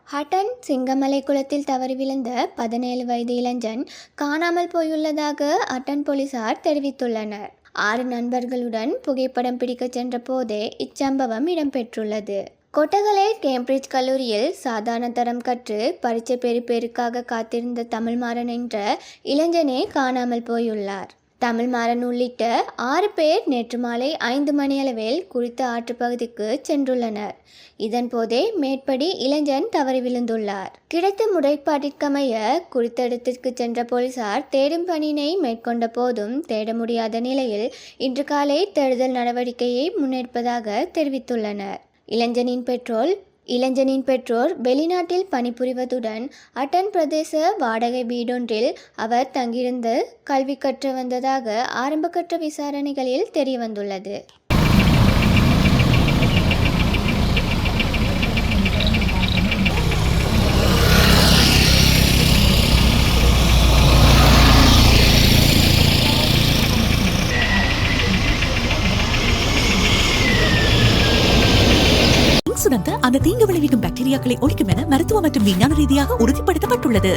ஹட்டன் சிங்கமலை குளத்தில் தவறி விழுந்த 17 வயது இளைஞன் காணாமல் போயுள்ளதாக ஹட்டன் போலீசார் தெரிவித்துள்ளனர். 6 நண்பர்களுடன் புகைப்படம் பிடிக்க சென்ற போதே இச்சம்பவம் இடம்பெற்றுள்ளது. கொட்டகலை கேம்பிரிட்ஜ் கல்லூரியில் சாதாரண தரம் கற்று பரீட்சை பெறுபேறுக்காக காத்திருந்த தமிழ்மாறன் என்ற இளைஞனே காணாமல் போயுள்ளார். தமிழ்மாறன் உள்ளிட்ட 6 பேர் நேற்று மாலை 5 மணியளவில் குறித்த ஆற்றுப்பகுதிக்கு சென்றுள்ளனர். இதன்போதே மேற்படி இளைஞன் தவறி விழுந்துள்ளார். கிடைத்த முறைப்பாட்டிற்கமைய குறித்த இடத்திற்கு சென்ற போலீசார் தேடும் பணியினை மேற்கொண்ட போதும் தேட முடியாத நிலையில் இன்று காலை தேடுதல் நடவடிக்கையை முன்னெடுப்பதாக தெரிவித்துள்ளனர். இளைஞனின் பெற்றோர் வெளிநாட்டில் பணிபுரிவதுடன் ஹட்டன் பிரதேச வாடகை வீடொன்றில் அவர் தங்கியிருந்து கல்வி கற்று வந்ததாக ஆரம்பகட்ட விசாரணைகளில் தெரியவந்துள்ளது. சுரந்த அந்த தீங்கு விளைவிக்கும் பாக்டீரியாக்களை ஒழிக்கும் என மருத்துவ மற்றும் விஞ்ஞான ரீதியாக உறுதிப்படுத்தப்பட்டுள்ளது.